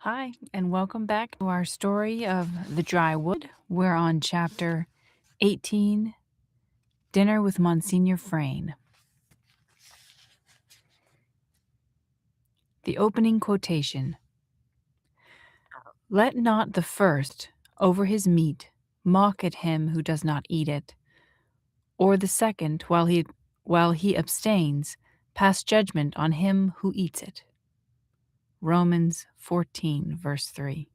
Hi, and welcome back to our story of the dry wood. We're on chapter 18, Dinner with Monsignor Frayne. The opening quotation: "Let not the first, over his meat, mock at him who does not eat it, or the second, while he abstains, pass judgment on him who eats it." Romans 14, verse 3.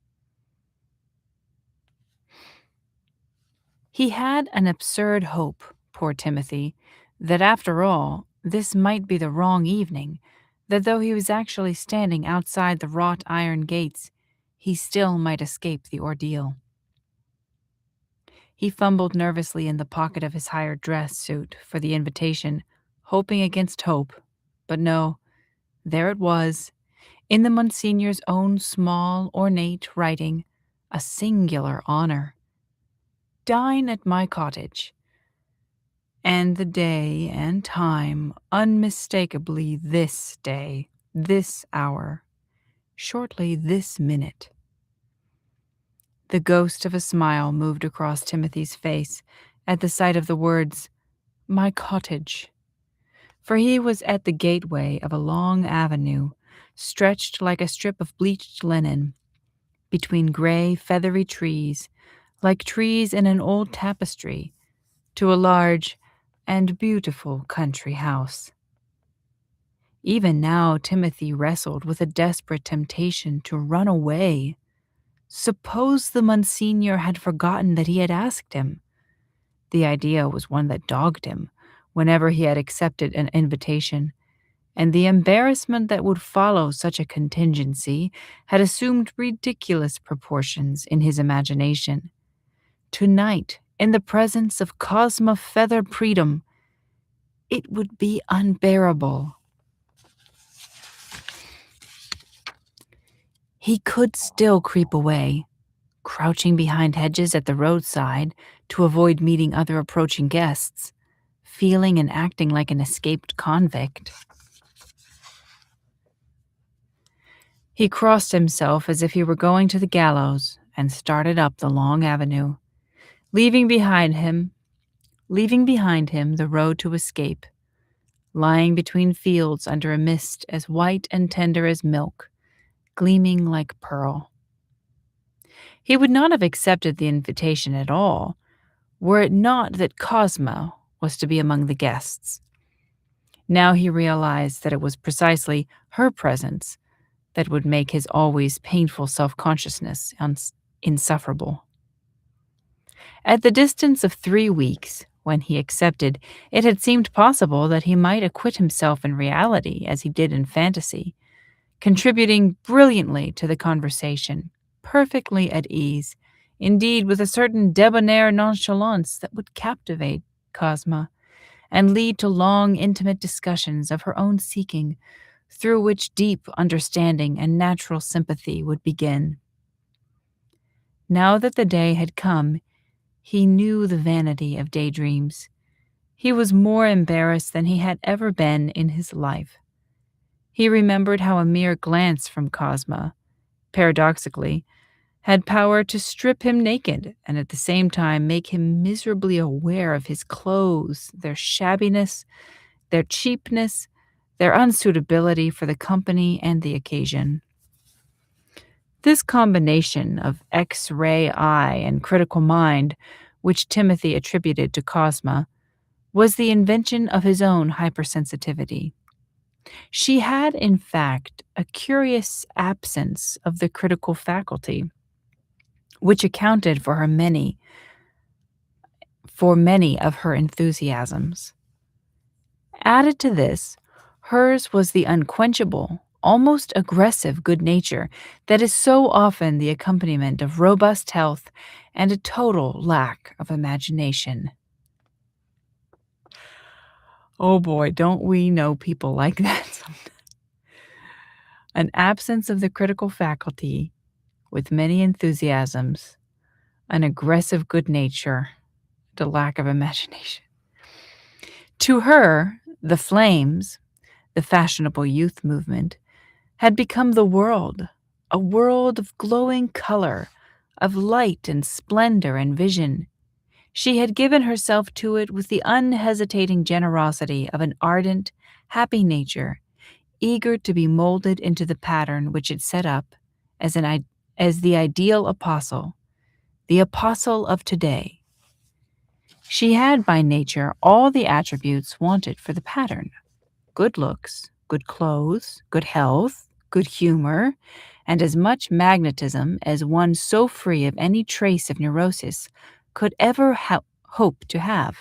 He had an absurd hope, poor Timothy, that after all, this might be the wrong evening, that though he was actually standing outside the wrought iron gates, he still might escape the ordeal. He fumbled nervously in the pocket of his hired dress suit for the invitation, hoping against hope, but no, there it was, in the Monsignor's own small, ornate writing, a singular honor. "Dine at my cottage." And the day and time, unmistakably this day, this hour, shortly this minute. The ghost of a smile moved across Timothy's face at the sight of the words, "my cottage," for he was at the gateway of a long avenue, stretched like a strip of bleached linen, between gray, feathery trees, like trees in an old tapestry, to a large and beautiful country house. Even now, Timothy wrestled with a desperate temptation to run away. Suppose the Monsignor had forgotten that he had asked him. The idea was one that dogged him whenever he had accepted an invitation, and the embarrassment that would follow such a contingency had assumed ridiculous proportions in his imagination. Tonight, in the presence of Cosma Feather Predom, it would be unbearable. He could still creep away, crouching behind hedges at the roadside to avoid meeting other approaching guests, feeling and acting like an escaped convict. He crossed himself as if he were going to the gallows and started up the long avenue, leaving behind him the road to escape, lying between fields under a mist as white and tender as milk, gleaming like pearl. He would not have accepted the invitation at all, were it not that Cosmo was to be among the guests. Now he realized that it was precisely her presence that would make his always painful self-consciousness insufferable. At the distance of 3 weeks, when he accepted, it had seemed possible that he might acquit himself in reality as he did in fantasy, contributing brilliantly to the conversation, perfectly at ease, indeed with a certain debonair nonchalance that would captivate Cosma and lead to long, intimate discussions of her own seeking, through which deep understanding and natural sympathy would begin. Now that the day had come, he knew the vanity of daydreams. He was more embarrassed than he had ever been in his life. He remembered how a mere glance from Cosma, paradoxically, had power to strip him naked and at the same time make him miserably aware of his clothes, their shabbiness, their cheapness, their unsuitability for the company and the occasion. This combination of X-ray eye and critical mind, which Timothy attributed to Cosma, was the invention of his own hypersensitivity. She had, in fact, a curious absence of the critical faculty, which accounted for many of her enthusiasms. Added to this, hers was the unquenchable, almost aggressive good nature that is so often the accompaniment of robust health and a total lack of imagination. Oh boy, don't we know people like that sometimes? An absence of the critical faculty with many enthusiasms, an aggressive good nature, and a lack of imagination. To her, the flames, the fashionable youth movement, had become the world, a world of glowing color, of light and splendor and vision. She had given herself to it with the unhesitating generosity of an ardent, happy nature, eager to be molded into the pattern which it set up as the ideal apostle, the apostle of today. She had by nature all the attributes wanted for the pattern: good looks, good clothes, good health, good humor, and as much magnetism as one so free of any trace of neurosis could ever hope to have.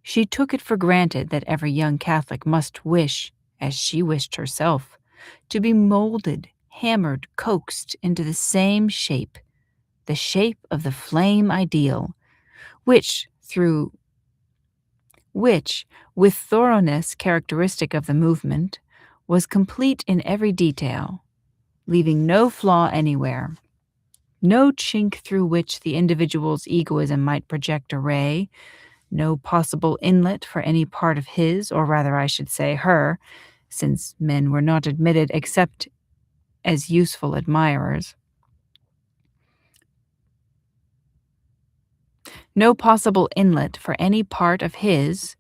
She took it for granted that every young Catholic must wish, as she wished herself, to be molded, hammered, coaxed into the same shape, the shape of the flame ideal, which, with thoroughness characteristic of the movement, was complete in every detail, leaving no flaw anywhere, no chink through which the individual's egoism might project a ray, no possible inlet for any part of his, or rather I should say her, since men were not admitted except as useful admirers. No possible inlet for any part of his,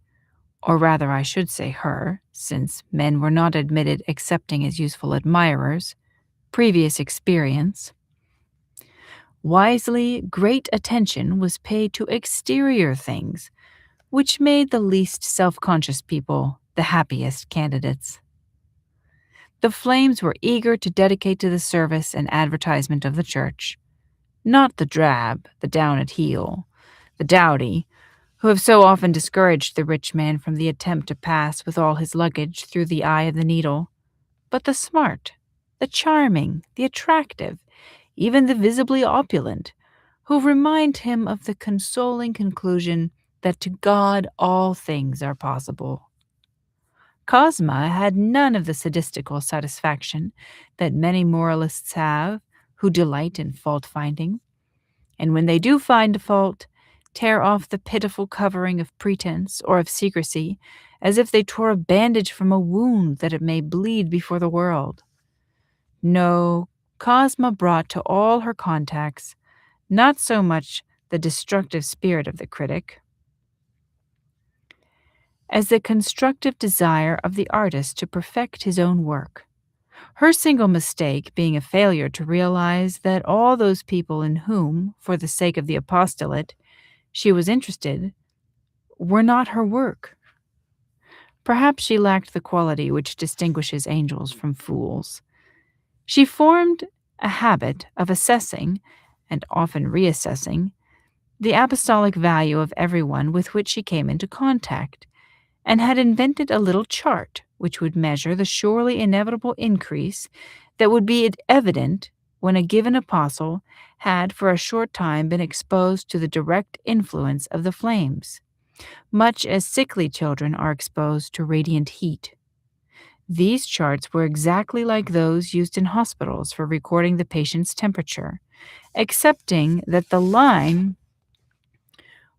or rather I should say her, since men were not admitted excepting as useful admirers, previous experience. Wisely, great attention was paid to exterior things, which made the least self-conscious people the happiest candidates. The flames were eager to dedicate to the service and advertisement of the church, not the drab, the down-at-heel, the dowdy, who have so often discouraged the rich man from the attempt to pass with all his luggage through the eye of the needle, but the smart, the charming, the attractive, even the visibly opulent, who remind him of the consoling conclusion that to God all things are possible. Cosma had none of the sadistical satisfaction that many moralists have who delight in fault-finding, and when they do find a fault, tear off the pitiful covering of pretense or of secrecy as if they tore a bandage from a wound that it may bleed before the world. No, Cosma brought to all her contacts not so much the destructive spirit of the critic as the constructive desire of the artist to perfect his own work. Her single mistake being a failure to realize that all those people in whom, for the sake of the apostolate, she was interested, were not her work. Perhaps she lacked the quality which distinguishes angels from fools. She formed a habit of assessing, and often reassessing, the apostolic value of everyone with which she came into contact, and had invented a little chart which would measure the surely inevitable increase that would be evident when a given apostle had for a short time been exposed to the direct influence of the flames, much as sickly children are exposed to radiant heat. These charts were exactly like those used in hospitals for recording the patient's temperature, excepting that the line,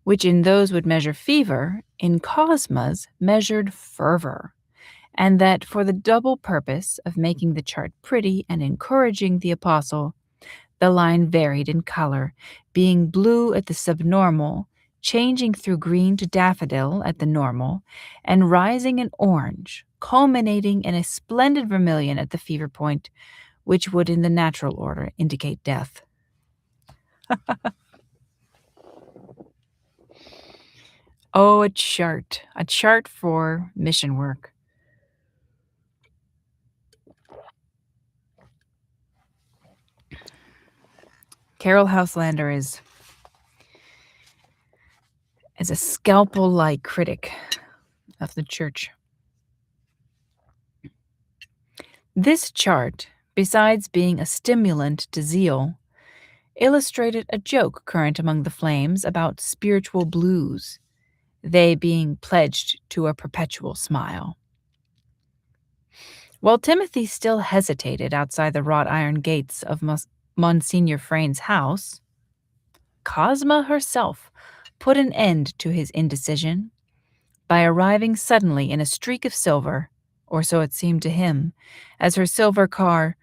which in those would measure fever, in Cosma's measured fervor, and that for the double purpose of making the chart pretty and encouraging the apostle, the line varied in color, being blue at the subnormal, changing through green to daffodil at the normal, and rising in orange, culminating in a splendid vermilion at the fever point, which would in the natural order indicate death. Oh, a chart for mission work. Caryll Houselander is a scalpel-like critic of the church. This chart, besides being a stimulant to zeal, illustrated a joke current among the flames about spiritual blues, they being pledged to a perpetual smile. While Timothy still hesitated outside the wrought iron gates of Monsignor Frayne's house, Cosma herself put an end to his indecision by arriving suddenly in a streak of silver, or so it seemed to him, as her silver car,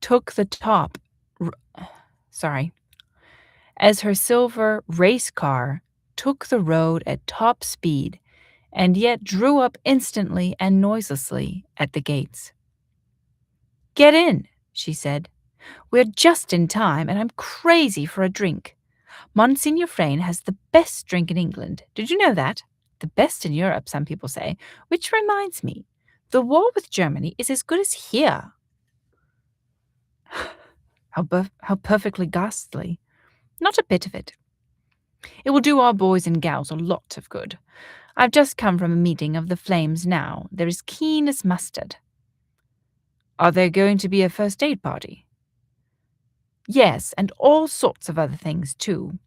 took the top. Sorry. As her silver race car took the road at top speed and yet drew up instantly and noiselessly at the gates. "Get in," she said. "We're just in time, and I'm crazy for a drink. Monsignor Frayne has the best drink in England. Did you know that? The best in Europe, some people say. Which reminds me, the war with Germany is as good as here." How perfectly ghastly. Not a bit of it. It will do our boys and gals a lot of good. I've just come from a meeting of the Flames now. They're as keen as mustard. Are there going to be a first aid party? Yes, and all sorts of other things, too.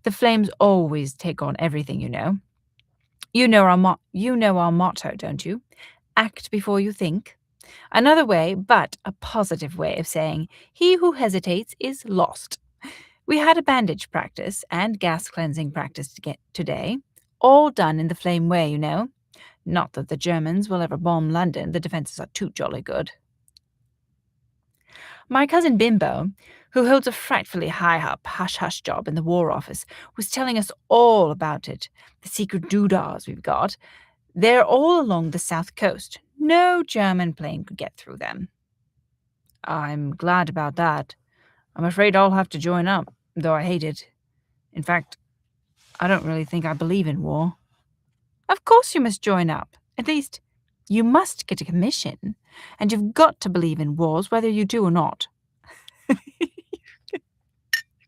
The Flames always take on everything, you know. You know our motto, don't you? Act before you think. Another way, but a positive way of saying, he who hesitates is lost. We had a bandage practice and gas cleansing practice today, all done in the Flame way, you know. Not that the Germans will ever bomb London, the defences are too jolly good. My cousin Bimbo, who holds a frightfully high-up hush-hush job in the War Office, was telling us all about it, the secret doodahs we've got. They're all along the south coast. No German plane could get through them. I'm glad about that. I'm afraid I'll have to join up, though I hate it. In fact, I don't really think I believe in war. Of course you must join up. At least, you must get a commission, and you've got to believe in wars whether you do or not.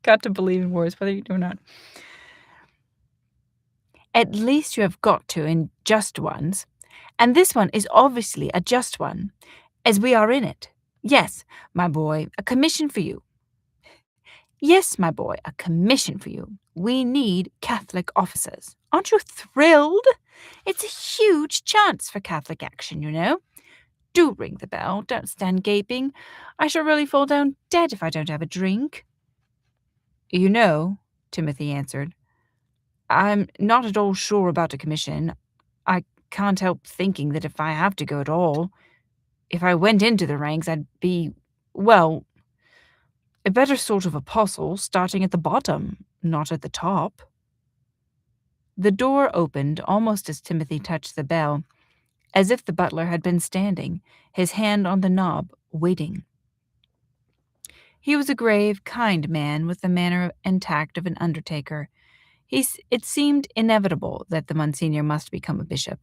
Got to believe in wars whether you do or not. At least you have got to in just ones, and this one is obviously a just one, as we are in it. Yes, my boy, a commission for you. Yes, my boy, a commission for you. We need Catholic officers. Aren't you thrilled? It's a huge chance for Catholic action, you know. Do ring the bell. Don't stand gaping. I shall really fall down dead if I don't have a drink. You know, Timothy answered, I'm not at all sure about a commission. I can't help thinking that if I have to go at all, if I went into the ranks, I'd be, well, a better sort of apostle, starting at the bottom, not at the top. The door opened almost as Timothy touched the bell, as if the butler had been standing, his hand on the knob, waiting. He was a grave, kind man with the manner and tact of an undertaker. It seemed inevitable that the Monsignor must become a bishop.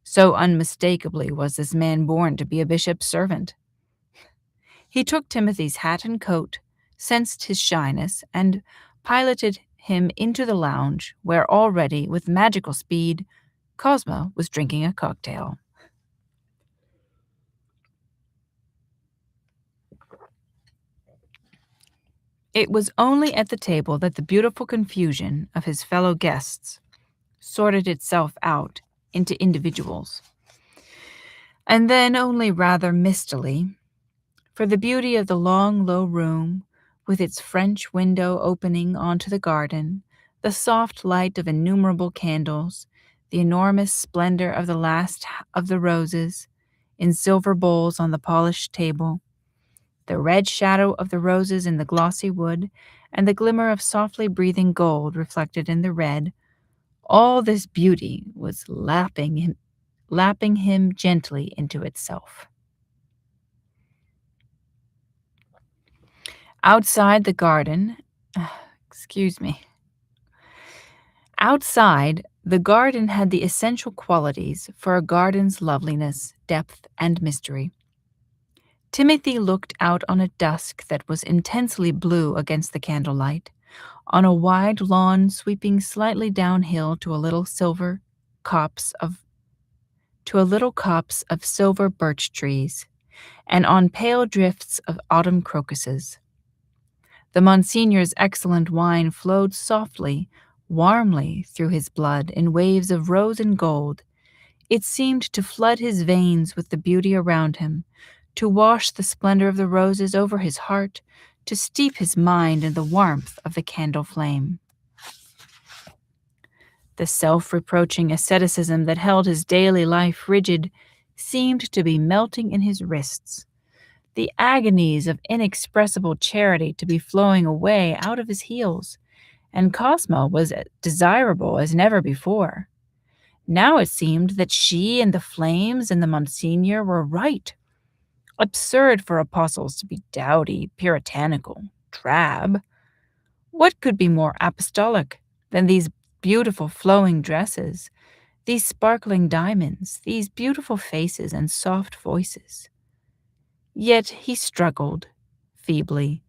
So unmistakably was this man born to be a bishop's servant. He took Timothy's hat and coat, sensed his shyness, and piloted him into the lounge, where already, with magical speed, Cosmo was drinking a cocktail. It was only at the table that the beautiful confusion of his fellow guests sorted itself out into individuals. And then only rather mistily, for the beauty of the long, low room, with its French window opening onto the garden, the soft light of innumerable candles, the enormous splendor of the last of the roses in silver bowls on the polished table, the red shadow of the roses in the glossy wood, and the glimmer of softly breathing gold reflected in the red, all this beauty was lapping him gently into itself. Outside, the garden had the essential qualities for a garden's loveliness, depth, and mystery. Timothy looked out on a dusk that was intensely blue against the candlelight, on a wide lawn sweeping slightly downhill to a little copse of silver birch trees, and on pale drifts of autumn crocuses. The Monsignor's excellent wine flowed softly, warmly through his blood in waves of rose and gold. It seemed to flood his veins with the beauty around him, to wash the splendor of the roses over his heart, to steep his mind in the warmth of the candle flame. The self-reproaching asceticism that held his daily life rigid seemed to be melting in his wrists, the agonies of inexpressible charity to be flowing away out of his heels, and Cosmo was desirable as never before. Now it seemed that she and the flames and the Monsignor were right. Absurd for apostles to be dowdy, puritanical, drab. What could be more apostolic than these beautiful flowing dresses, these sparkling diamonds, these beautiful faces and soft voices? Yet he struggled, feebly.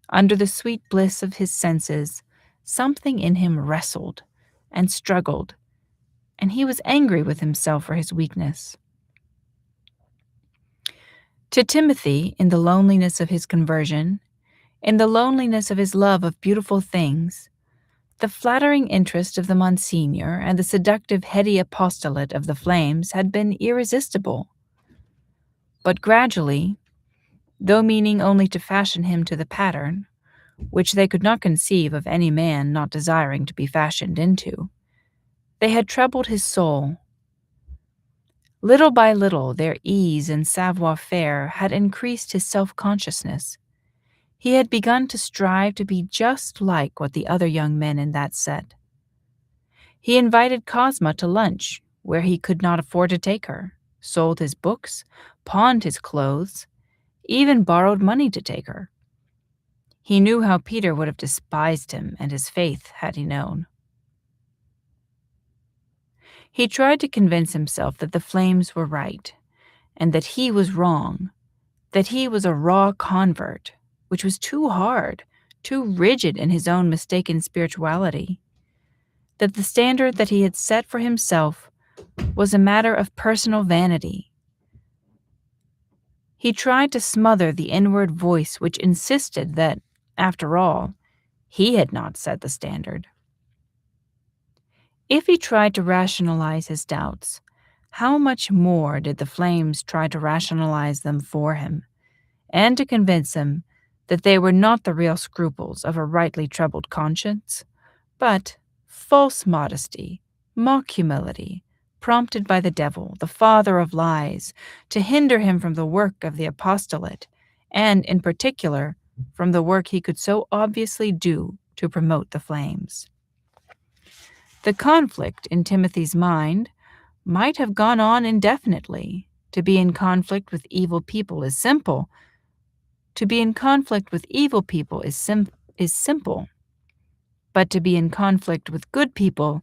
Under the sweet bliss of his senses, something in him wrestled and struggled, and he was angry with himself for his weakness. To Timothy, in the loneliness of his conversion, in the loneliness of his love of beautiful things, the flattering interest of the Monsignor and the seductive heady apostolate of the flames had been irresistible. But gradually, though meaning only to fashion him to the pattern, which they could not conceive of any man not desiring to be fashioned into, they had troubled his soul. Little by little, their ease and savoir-faire had increased his self-consciousness. He had begun to strive to be just like what the other young men in that set. He invited Cosma to lunch, where he could not afford to take her, sold his books, pawned his clothes, even borrowed money to take her. He knew how Peter would have despised him and his faith had he known. He tried to convince himself that the flames were right, and that he was wrong, that he was a raw convert, which was too hard, too rigid in his own mistaken spirituality, that the standard that he had set for himself was a matter of personal vanity. He tried to smother the inward voice which insisted that, after all, he had not set the standard. If he tried to rationalize his doubts, how much more did the flames try to rationalize them for him, and to convince him that they were not the real scruples of a rightly troubled conscience, but false modesty, mock humility, prompted by the devil, the father of lies, to hinder him from the work of the apostolate, and, in particular, from the work he could so obviously do to promote the flames. The conflict in Timothy's mind might have gone on indefinitely. To be in conflict with evil people is simple. To be in conflict with evil people is simple. But to be in conflict with good people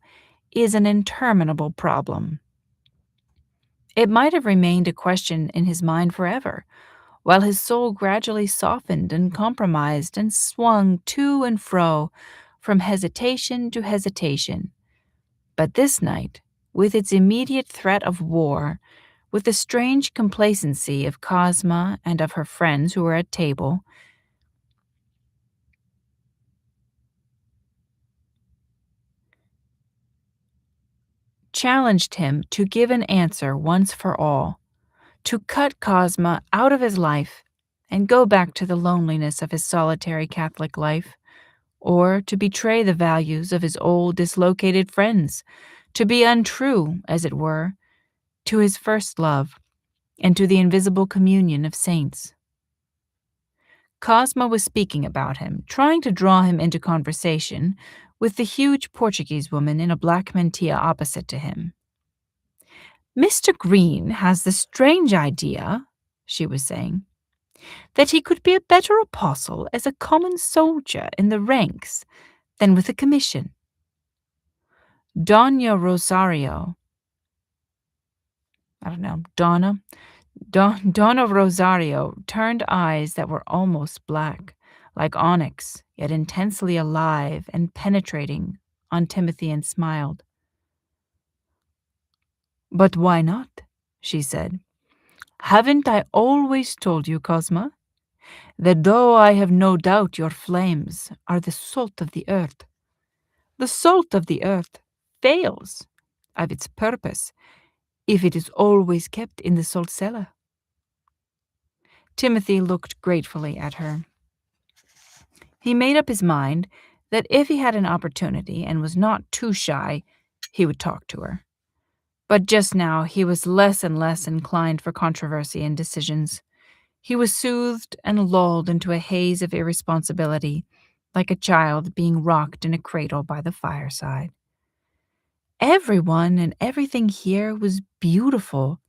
is an interminable problem. It might have remained a question in his mind forever, while his soul gradually softened and compromised and swung to and fro from hesitation to hesitation. But this night, with its immediate threat of war, with the strange complacency of Cosma and of her friends who were at table, challenged him to give an answer once for all, to cut Cosma out of his life and go back to the loneliness of his solitary Catholic life, or to betray the values of his old dislocated friends, to be untrue, as it were, to his first love and to the invisible communion of saints. Cosma was speaking about him, trying to draw him into conversation with the huge Portuguese woman in a black mantilla opposite to him. "Mr. Green has the strange idea," she was saying, "that he could be a better apostle as a common soldier in the ranks than with a commission." Donna Rosario turned eyes that were almost black, like onyx, yet intensely alive and penetrating, on Timothy and smiled. "But why not?" she said. "Haven't I always told you, Cosma, that though I have no doubt your flames are the salt of the earth, the salt of the earth fails of its purpose if it is always kept in the salt cellar?" Timothy looked gratefully at her. He made up his mind that if he had an opportunity and was not too shy, he would talk to her. But just now he was less and less inclined for controversy and decisions. He was soothed and lulled into a haze of irresponsibility, like a child being rocked in a cradle by the fireside. Everyone and everything here was beautiful.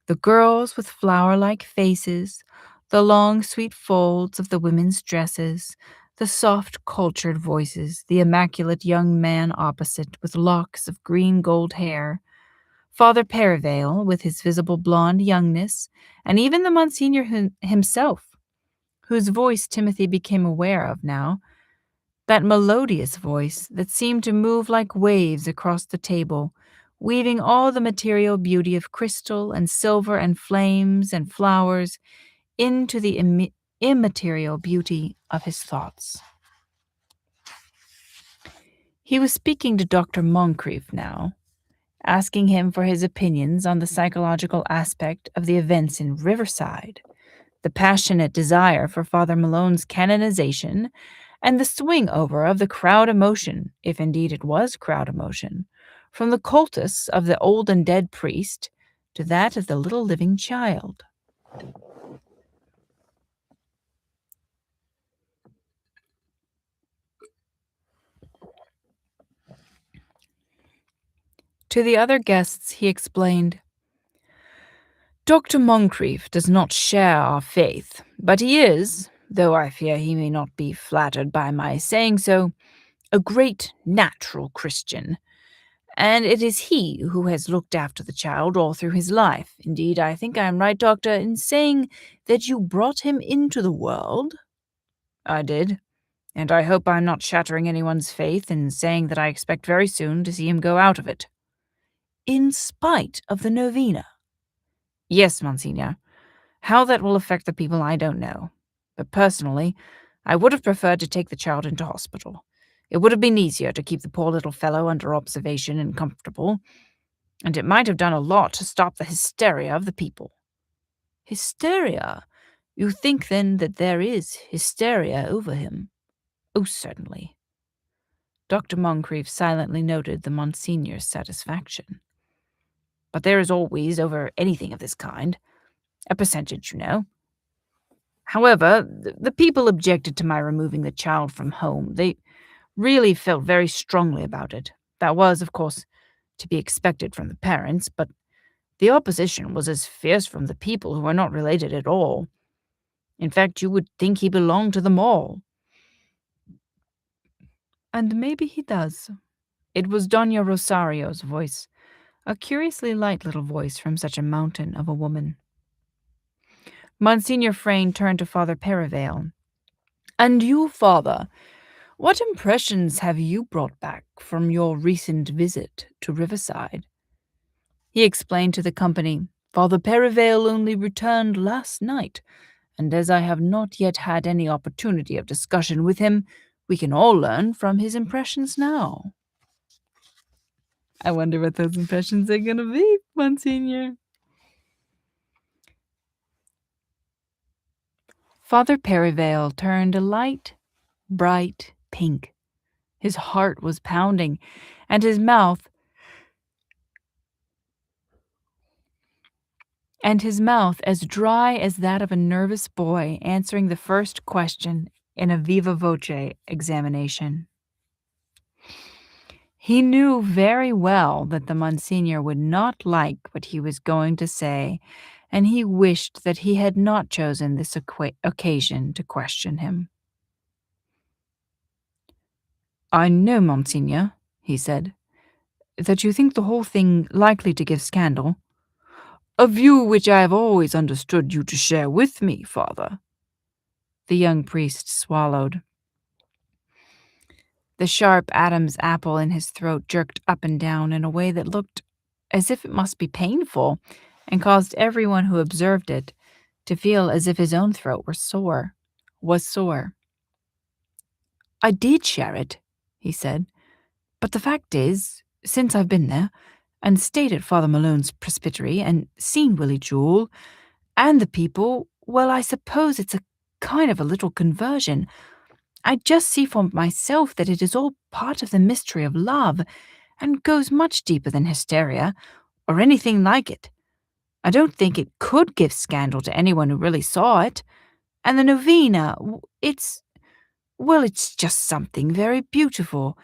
The girls with flower-like faces, the long, sweet folds of the women's dresses, the soft, cultured voices, the immaculate young man opposite with locks of green gold hair, Father Perivale with his visible blonde youngness, and even the Monsignor himself, whose voice Timothy became aware of now, that melodious voice that seemed to move like waves across the table, weaving all the material beauty of crystal and silver and flames and flowers into the immaterial beauty of his thoughts. He was speaking to Dr. Moncrief now, asking him for his opinions on the psychological aspect of the events in Riverside, the passionate desire for Father Malone's canonization, and the swing over of the crowd emotion, if indeed it was crowd emotion, from the cultus of the old and dead priest to that of the little living child. To the other guests he explained, Dr. Moncrief does not share our faith, but he is, though I fear he may not be flattered by my saying so, a great natural Christian, and it is he who has looked after the child all through his life. Indeed, I think I am right, Doctor, in saying that you brought him into the world. I did, and I hope I'm not shattering anyone's faith in saying that I expect very soon to see him go out of it. In spite of the novena. Yes, Monsignor. How that will affect the people I don't know. But personally, I would have preferred to take the child into hospital. It would have been easier to keep the poor little fellow under observation and comfortable, and it might have done a lot to stop the hysteria of the people. Hysteria? You think, then, that there is hysteria over him? Oh, certainly. Dr. Moncrief silently noted the Monsignor's satisfaction. But there is always, over anything of this kind, a percentage, you know. However, the people objected to my removing the child from home. They really felt very strongly about it. That was, of course, to be expected from the parents, but the opposition was as fierce from the people who are not related at all. In fact, you would think he belonged to them all. And maybe he does. It was Doña Rosario's voice, a curiously light little voice from such a mountain of a woman. Monsignor Frayne turned to Father Perivale. And you, Father, what impressions have you brought back from your recent visit to Riverside? He explained to the company, Father Perivale only returned last night, and as I have not yet had any opportunity of discussion with him, we can all learn from his impressions now. I wonder what those impressions are going to be, Monsignor. Father Perivale turned a light, bright pink. His heart was pounding, and his mouth as dry as that of a nervous boy answering the first question in a viva voce examination. He knew very well that the Monsignor would not like what he was going to say, and he wished that he had not chosen this occasion to question him. I know, Monsignor, he said, that you think the whole thing likely to give scandal. A view which I have always understood you to share with me, Father. The young priest swallowed. The sharp Adam's apple in his throat jerked up and down in a way that looked as if it must be painful, and caused everyone who observed it to feel as if his own throat was sore. I did share it, he said, but the fact is, since I've been there, and stayed at Father Malone's presbytery, and seen Willie Jewell, and the people, well, I suppose it's a kind of a little conversion. I just see for myself that it is all part of the mystery of love, and goes much deeper than hysteria, or anything like it. I don't think it could give scandal to anyone who really saw it. And the novena, it's just something very beautiful.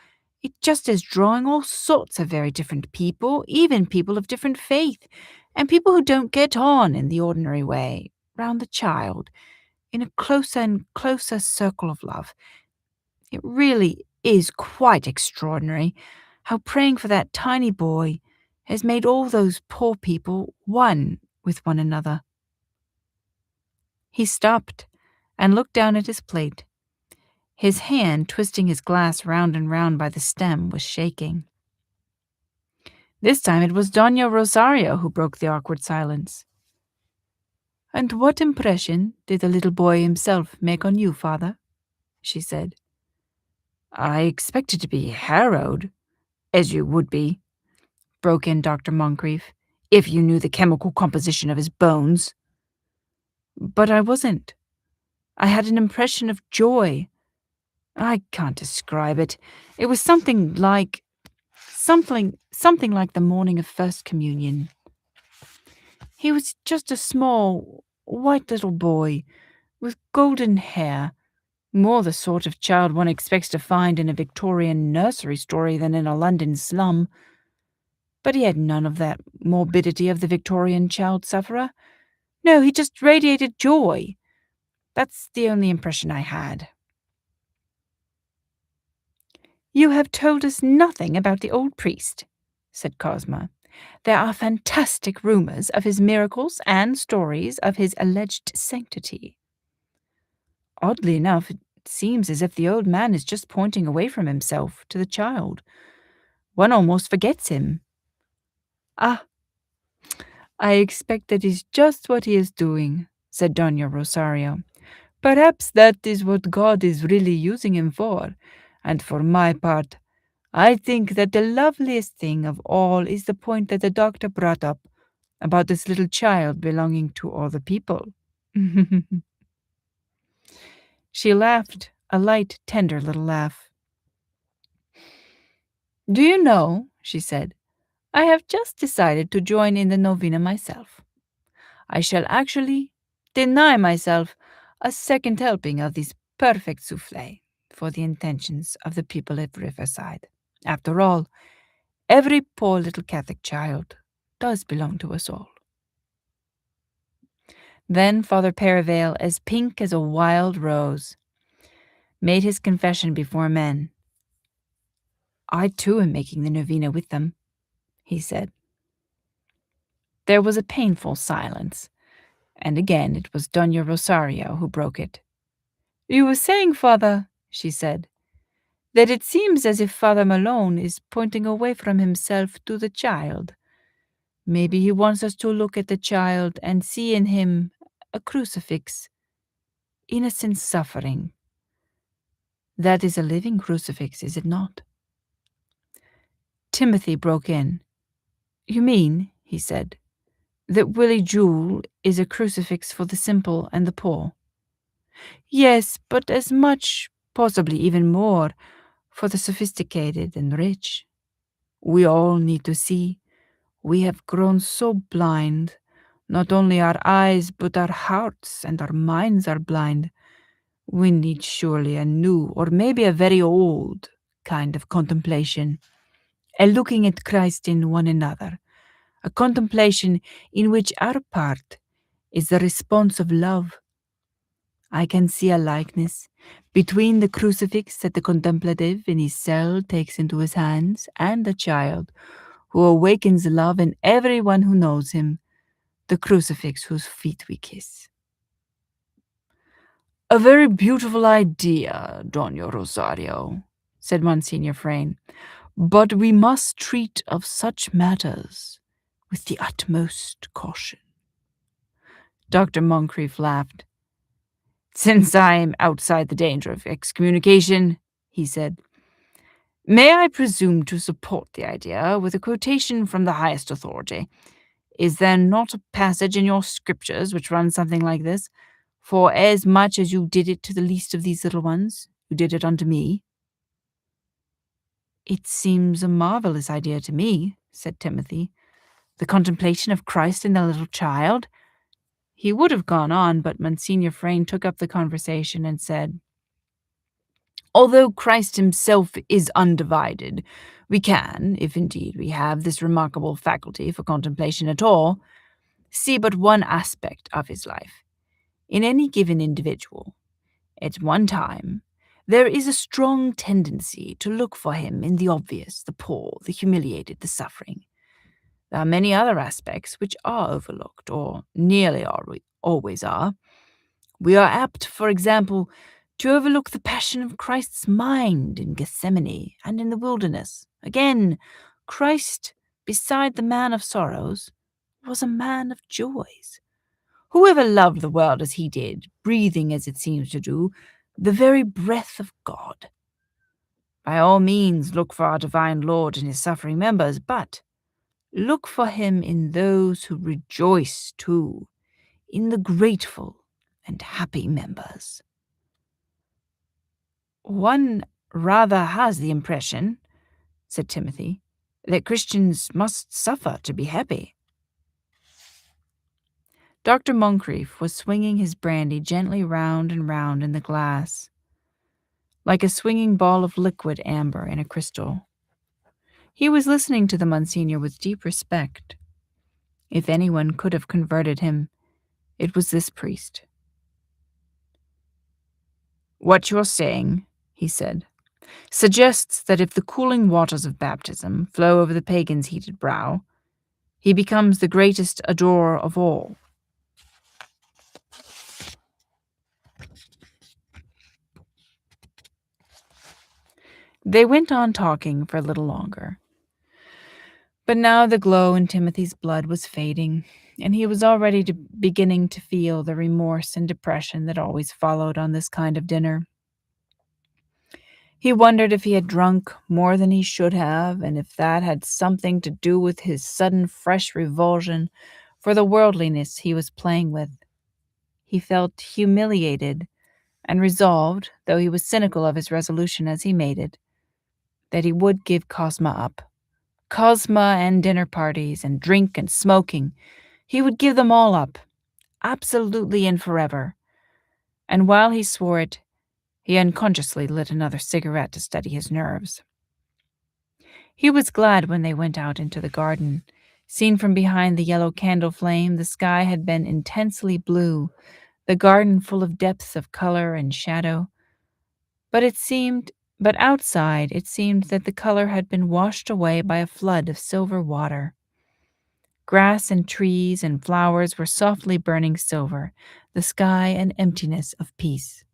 It just is drawing all sorts of very different people, even people of different faith, and people who don't get on in the ordinary way, round the child, in a closer and closer circle of love. It really is quite extraordinary how praying for that tiny boy has made all those poor people one with one another. He stopped and looked down at his plate. His hand, twisting his glass round and round by the stem, was shaking. This time it was Doña Rosario who broke the awkward silence. "And what impression did the little boy himself make on you, father?" she said. "I expected to be harrowed, as you would be," broke in Dr. Moncrief, "if you knew the chemical composition of his bones." "But I wasn't. I had an impression of joy. I can't describe it. It was something like the morning of First Communion. He was just a small, white little boy with golden hair, more the sort of child one expects to find in a Victorian nursery story than in a London slum. But he had none of that morbidity of the Victorian child sufferer. No, he just radiated joy. That's the only impression I had." "You have told us nothing about the old priest," said Cosma. "There are fantastic rumors of his miracles and stories of his alleged sanctity." "Oddly enough, it seems as if the old man is just pointing away from himself to the child. One almost forgets him." "Ah, I expect that is just what he is doing," said Doña Rosario. "Perhaps that is what God is really using him for, and for my part, I think that the loveliest thing of all is the point that the doctor brought up about this little child belonging to all the people." She laughed, a light, tender little laugh. "Do you know," she said, "I have just decided to join in the novena myself. I shall actually deny myself a second helping of this perfect souffle for the intentions of the people at Riverside. After all, every poor little Catholic child does belong to us all." Then Father Perivale, as pink as a wild rose, made his confession before men. "I too am making the novena with them," he said. There was a painful silence, and again it was Doña Rosario who broke it. "You were saying, Father," she said, "that it seems as if Father Malone is pointing away from himself to the child. Maybe he wants us to look at the child and see in him a crucifix, innocent suffering. That is a living crucifix, is it not?" Timothy broke in. "You mean," he said, "that Willie Jewell is a crucifix for the simple and the poor?" "Yes, but as much, possibly even more, for the sophisticated and rich. We all need to see. We have grown so blind. Not only our eyes, but our hearts and our minds are blind. We need surely a new, or maybe a very old, kind of contemplation. A looking at Christ in one another. A contemplation in which our part is the response of love. I can see a likeness between the crucifix that the contemplative in his cell takes into his hands and the child who awakens love in everyone who knows him, the crucifix whose feet we kiss." "A very beautiful idea, Doña Rosario," said Monsignor Frayne, "but we must treat of such matters with the utmost caution." Dr. Moncrief laughed. "Since I am outside the danger of excommunication," he said, "may I presume to support the idea with a quotation from the highest authority? Is there not a passage in your scriptures which runs something like this? For as much as you did it to the least of these little ones, you did it unto me." "It seems a marvelous idea to me," said Timothy, The contemplation of Christ in the little child? He would have gone on, but Monsignor Frayne took up the conversation and said, although Christ himself is undivided, we can, if indeed we have this remarkable faculty for contemplation at all, see but one aspect of his life. In any given individual, at one time, there is a strong tendency to look for him in the obvious, the poor, the humiliated, the suffering. There are many other aspects which are overlooked, or nearly always are. We are apt, for example, to overlook the passion of Christ's mind in Gethsemane and in the wilderness. Again, Christ, beside the man of sorrows, was a man of joys. Whoever loved the world as he did, breathing as it seems to do, the very breath of God? By all means, look for our divine Lord in his suffering members, but look for him in those who rejoice too, in the grateful and happy members. One rather has the impression, said Timothy, that Christians must suffer to be happy. Dr. Moncrief was swinging his brandy gently round and round in the glass, like a swinging ball of liquid amber in a crystal. He was listening to the Monsignor with deep respect. If anyone could have converted him, it was this priest. What you're saying, he said, suggests that if the cooling waters of baptism flow over the pagan's heated brow, he becomes the greatest adorer of all. They went on talking for a little longer. But now the glow in Timothy's blood was fading, and he was already beginning to feel the remorse and depression that always followed on this kind of dinner. He wondered if he had drunk more than he should have, and if that had something to do with his sudden fresh revulsion for the worldliness he was playing with. He felt humiliated and resolved, though he was cynical of his resolution as he made it, that he would give Cosma up. Cosma and dinner parties and drink and smoking. He would give them all up, absolutely and forever. And while he swore it, he unconsciously lit another cigarette to steady his nerves. He was glad when they went out into the garden. Seen from behind the yellow candle flame, the sky had been intensely blue, the garden full of depths of color and shadow. But outside it seemed that the color had been washed away by a flood of silver water. Grass and trees and flowers were softly burning silver, the sky an emptiness of peace.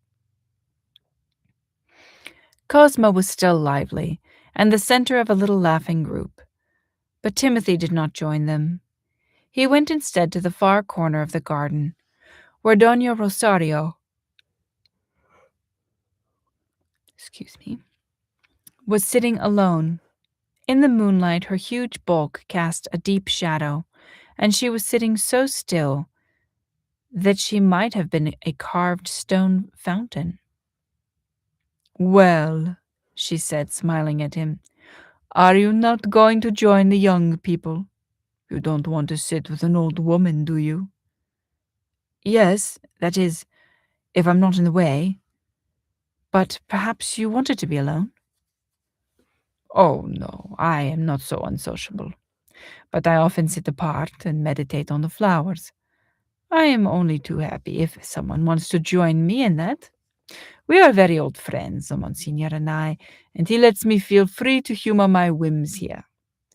Cosma was still lively, and the center of a little laughing group. But Timothy did not join them. He went instead to the far corner of the garden, where Doña Rosario was sitting alone. In the moonlight, her huge bulk cast a deep shadow, and she was sitting so still that she might have been a carved stone fountain. "Well," she said, smiling at him, "are you not going to join the young people? You don't want to sit with an old woman, do you?" "Yes, that is, if I'm not in the way. But perhaps you wanted to be alone?" "Oh, no, I am not so unsociable. But I often sit apart and meditate on the flowers. I am only too happy if someone wants to join me in that. We are very old friends, the Monsignor and I, and he lets me feel free to humor my whims here.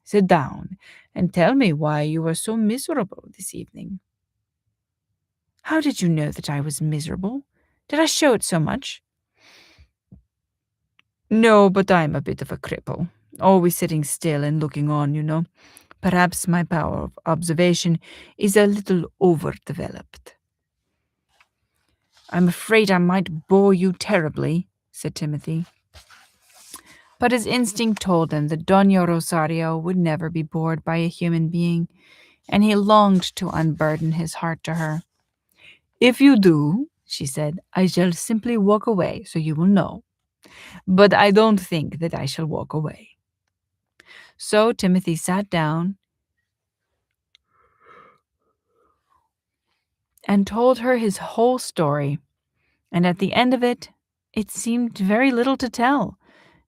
Sit down and tell me why you were so miserable this evening." "How did you know that I was miserable? Did I show it so much?" "No, but I'm a bit of a cripple. Always sitting still and looking on, you know. Perhaps my power of observation is a little overdeveloped." "I'm afraid I might bore you terribly," said Timothy. But his instinct told him that Doña Rosario would never be bored by a human being, and he longed to unburden his heart to her. "If you do," she said, "I shall simply walk away, so you will know. But I don't think that I shall walk away." So Timothy sat down and told her his whole story. And at the end of it, it seemed very little to tell,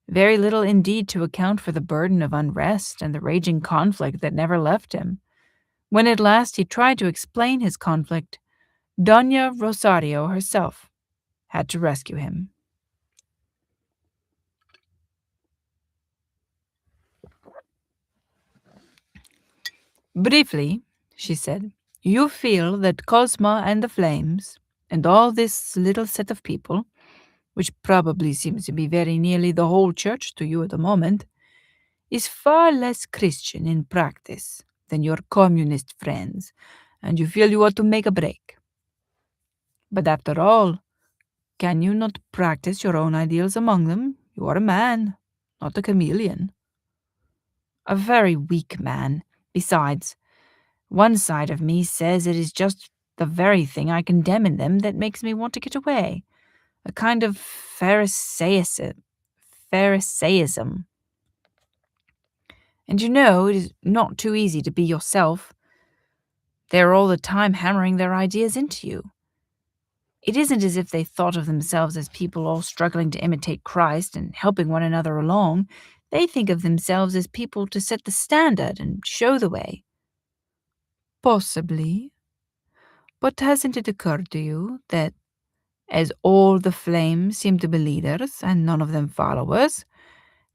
very little indeed to account for the burden of unrest and the raging conflict that never left him. When at last he tried to explain his conflict, Doña Rosario herself had to rescue him. Briefly, she said, you feel that Cosma and the Flames, and all this little set of people, which probably seems to be very nearly the whole church to you at the moment, is far less Christian in practice than your communist friends, and you feel you ought to make a break. But after all, can you not practice your own ideals among them? You are a man, not a chameleon. A very weak man. Besides, one side of me says it is just the very thing I condemn in them that makes me want to get away. A kind of Pharisaism. And you know, it is not too easy to be yourself. They are all the time hammering their ideas into you. It isn't as if they thought of themselves as people all struggling to imitate Christ and helping one another along. They think of themselves as people to set the standard and show the way. Possibly. But hasn't it occurred to you that as all the Flames seem to be leaders and none of them followers,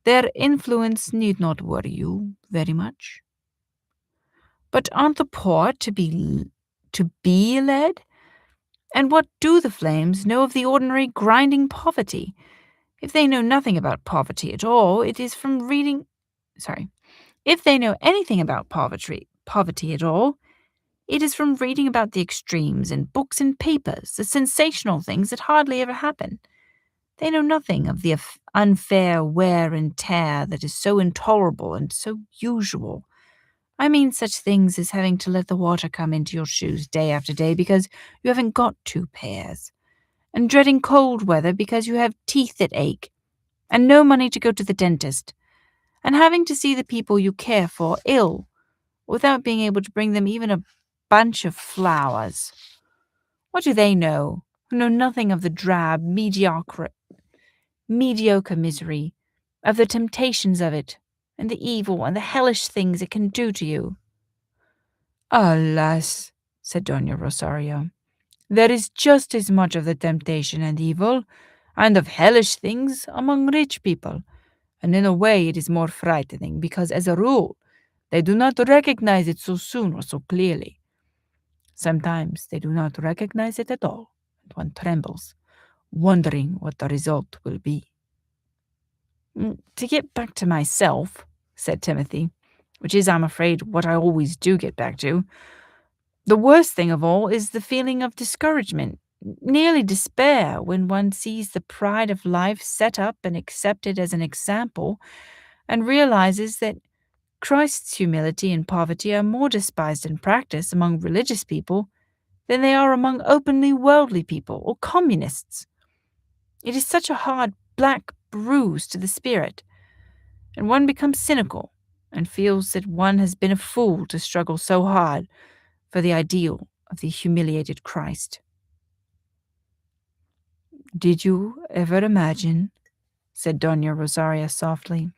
their influence need not worry you very much? But aren't the poor to be led? And what do the Flames know of the ordinary grinding poverty? If they know nothing about poverty at all, it is from reading... If they know anything about poverty at all, it is from reading about the extremes in books and papers, the sensational things that hardly ever happen. They know nothing of the unfair wear and tear that is so intolerable and so usual. I mean such things as having to let the water come into your shoes day after day because you haven't got 2 pairs, and dreading cold weather because you have teeth that ache, and no money to go to the dentist, and having to see the people you care for ill, without being able to bring them even a bunch of flowers. What do they know, who know nothing of the drab, mediocre misery, of the temptations of it, and the evil and the hellish things it can do to you? Alas, said Doña Rosario, there is just as much of the temptation and evil, and of hellish things, among rich people, and in a way it is more frightening because, as a rule, they do not recognize it so soon or so clearly. Sometimes they do not recognize it at all, and one trembles, wondering what the result will be. To get back to myself, said Timothy, which is, I'm afraid, what I always do get back to, the worst thing of all is the feeling of discouragement, nearly despair, when one sees the pride of life set up and accepted as an example, and realizes that Christ's humility and poverty are more despised in practice among religious people than they are among openly worldly people or communists. It is such a hard, black bruise to the spirit, and one becomes cynical and feels that one has been a fool to struggle so hard for the ideal of the humiliated Christ. Did you ever imagine, said Doña Rosaria softly,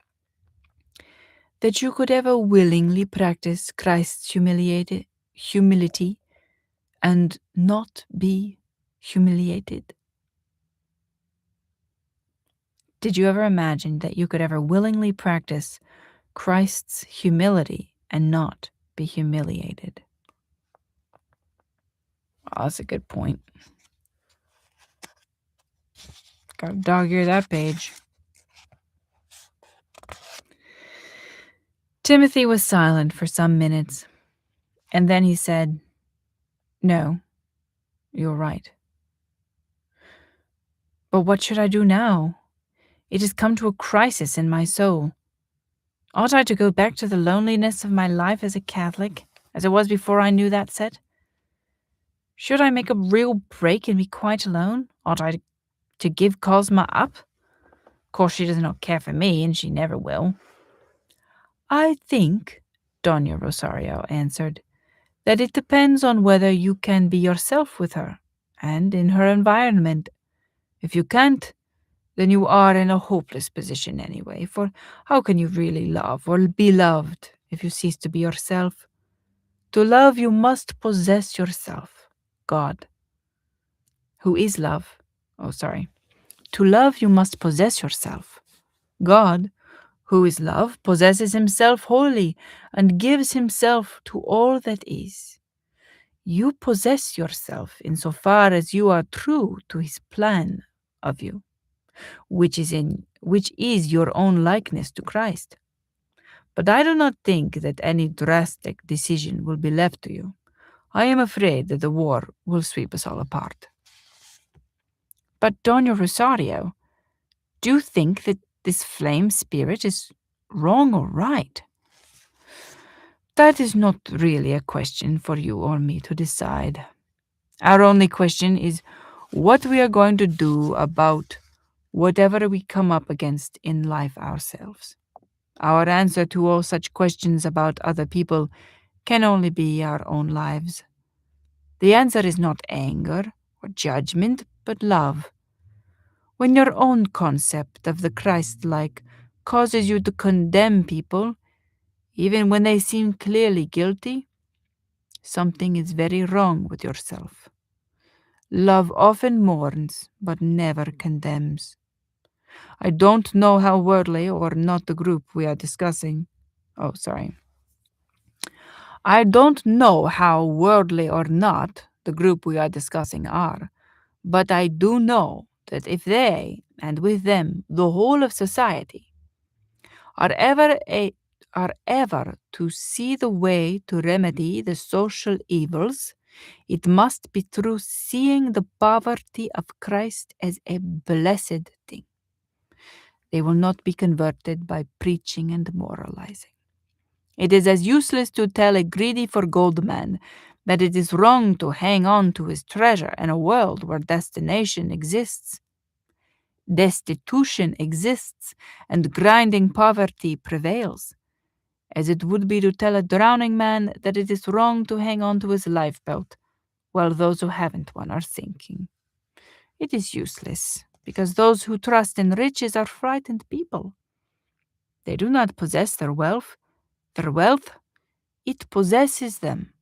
that you could ever willingly practice Christ's humility and not be humiliated? Did you ever imagine that you could ever willingly practice Christ's humility and not be humiliated? Oh, that's a good point. Gotta dog-ear that page. Timothy was silent for some minutes, and then he said, No, you're right. But what should I do now? It has come to a crisis in my soul. Ought I to go back to the loneliness of my life as a Catholic, as it was before I knew that set? Should I make a real break and be quite alone? Ought I to give Cosma up? Of course, she does not care for me, and she never will. I think, Doña Rosario answered, that it depends on whether you can be yourself with her and in her environment. If you can't, then you are in a hopeless position anyway, for how can you really love or be loved if you cease to be yourself? To love, you must possess yourself, God, who is love. Oh, sorry. To love, you must possess yourself. God, who is love, possesses himself wholly and gives himself to all that is. You possess yourself insofar as you are true to his plan of you, which is your own likeness to Christ. But I do not think that any drastic decision will be left to you. I am afraid that the war will sweep us all apart. But Dona Rosario, do you think that this flame spirit is wrong or right? That is not really a question for you or me to decide. Our only question is what we are going to do about whatever we come up against in life ourselves. Our answer to all such questions about other people can only be our own lives. The answer is not anger or judgment, but love. When your own concept of the Christ like causes you to condemn people, even when they seem clearly guilty, something is very wrong with yourself. Love often mourns, but never condemns. I don't know how worldly or not the group we are discussing. Oh, sorry. I don't know how worldly or not the group we are discussing are, but I do know that if they, and with them the whole of society, are ever to see the way to remedy the social evils, it must be through seeing the poverty of Christ as a blessed thing. They will not be converted by preaching and moralizing. It is as useless to tell a greedy for gold man that it is wrong to hang on to his treasure in a world where destitution exists, and grinding poverty prevails, as it would be to tell a drowning man that it is wrong to hang on to his lifebelt while those who haven't one are sinking. It is useless, because those who trust in riches are frightened people. They do not possess their wealth. Their wealth, it possesses them.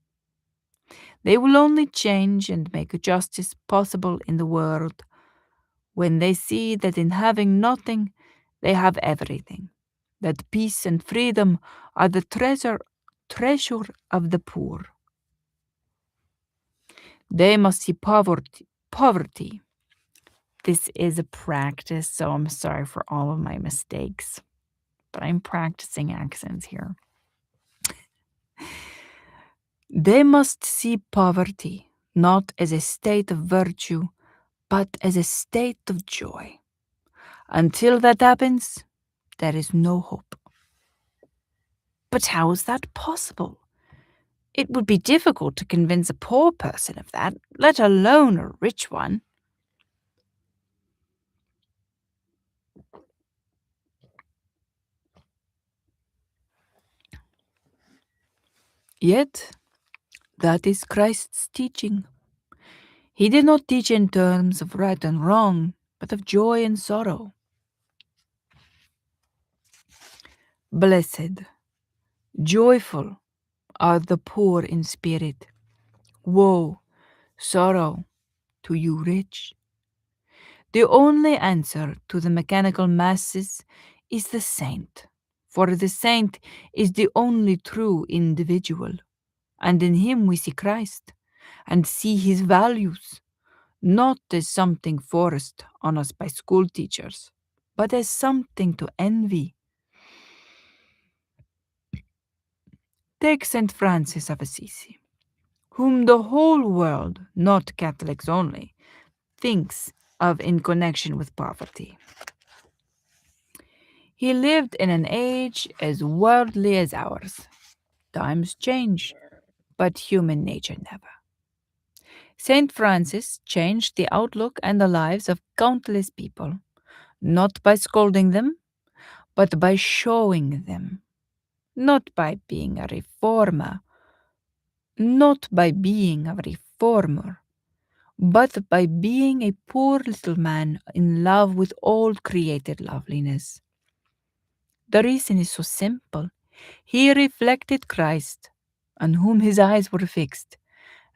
They will only change and make justice possible in the world when they see that in having nothing, they have everything, that peace and freedom are the treasure of the poor. They must see poverty. This is a practice, so I'm sorry for all of my mistakes, but I'm practicing accents here. They must see poverty not as a state of virtue, but as a state of joy. Until that happens, there is no hope. But how is that possible? It would be difficult to convince a poor person of that, let alone a rich one. Yet, that is Christ's teaching. He did not teach in terms of right and wrong, but of joy and sorrow. Blessed, joyful are the poor in spirit. Woe, sorrow to you rich. The only answer to the mechanical masses is the saint, for the saint is the only true individual, and in him we see Christ and see his values, not as something forced on us by school teachers, but as something to envy. Take St. Francis of Assisi, whom the whole world, not Catholics only, thinks of in connection with poverty. He lived in an age as worldly as ours. Times change, but human nature never. St. Francis changed the outlook and the lives of countless people, not by scolding them, but by showing them, not by being a reformer, not by being a reformer, but by being a poor little man in love with all created loveliness. The reason is so simple. He reflected Christ, on whom his eyes were fixed,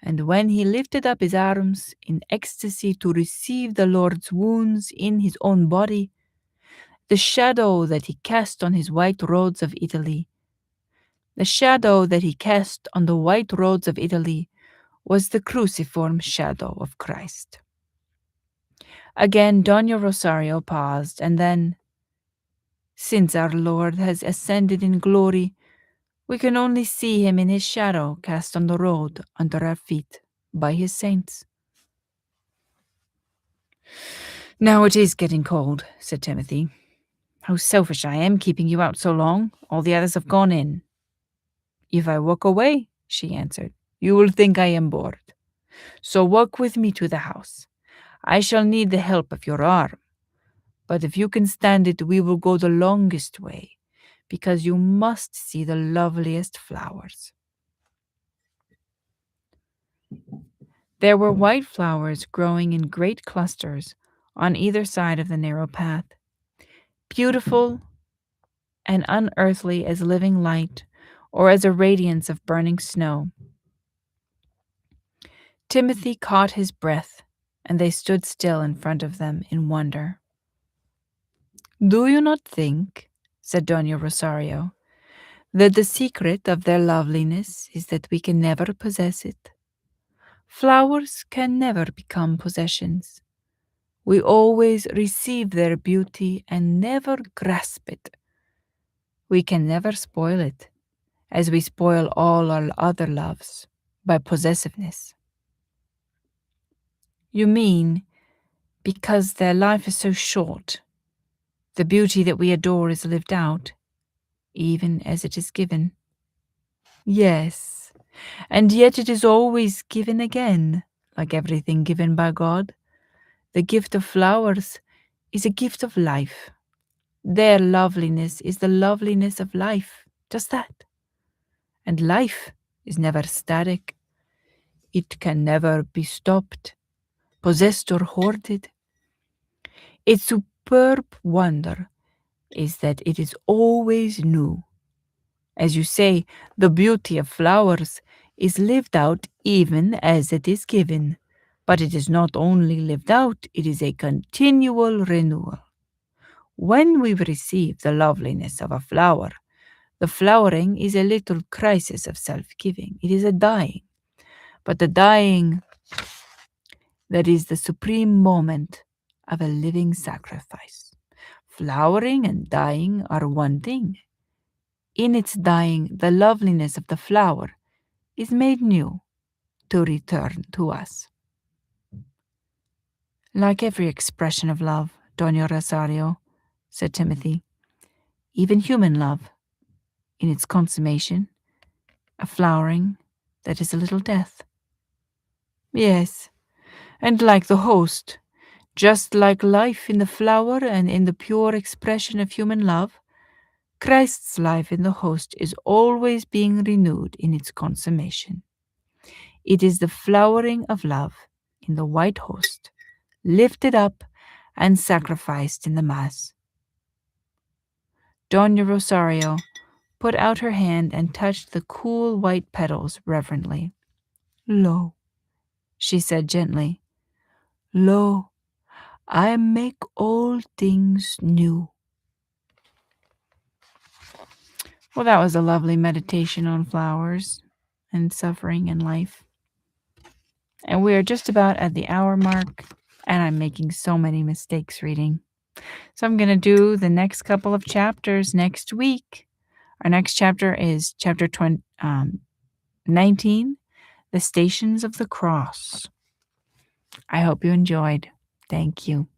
and when he lifted up his arms in ecstasy to receive the Lord's wounds in his own body, the shadow that he cast on his white roads of Italy, the shadow that he cast on the white roads of Italy was the cruciform shadow of Christ. Again, Dona Rosario paused, and then, since our Lord has ascended in glory, we can only see him in his shadow cast on the road under our feet by his saints. Now it is getting cold, said Timothy. How selfish I am keeping you out so long. All the others have gone in. If I walk away, she answered, you will think I am bored. So walk with me to the house. I shall need the help of your arm. But if you can stand it, we will go the longest way, because you must see the loveliest flowers. There were white flowers growing in great clusters on either side of the narrow path, beautiful and unearthly as living light or as a radiance of burning snow. Timothy caught his breath, and they stood still in front of them in wonder. Do you not think, said Dona Rosario, that the secret of their loveliness is that we can never possess it? Flowers can never become possessions. We always receive their beauty and never grasp it. We can never spoil it, as we spoil all our other loves, by possessiveness. You mean because their life is so short, the beauty that we adore is lived out, even as it is given? Yes, and yet it is always given again, like everything given by God. The gift of flowers is a gift of life. Their loveliness is the loveliness of life, just that. And life is never static. It can never be stopped, possessed, or hoarded. Its superb wonder is that it is always new. As you say, the beauty of flowers is lived out even as it is given. But it is not only lived out, it is a continual renewal. When we receive the loveliness of a flower, the flowering is a little crisis of self-giving. It is a dying. But the dying that is the supreme moment of a living sacrifice. Flowering and dying are one thing. In its dying, the loveliness of the flower is made new to return to us. Like every expression of love, Dona Rosario, said Timothy, even human love, in its consummation, a flowering that is a little death. Yes, and like the host, just like life in the flower and in the pure expression of human love, Christ's life in the host is always being renewed in its consummation. It is the flowering of love in the white host, lifted up and sacrificed in the Mass. Dona Rosario put out her hand and touched the cool white petals reverently. Lo, she said gently, lo, I make all things new. Well, that was a lovely meditation on flowers and suffering and life. And we are just about at the hour mark, and I'm making so many mistakes reading. So I'm going to do the next couple of chapters next week. Our next chapter is chapter 19, The Stations of the Cross. I hope you enjoyed. Thank you.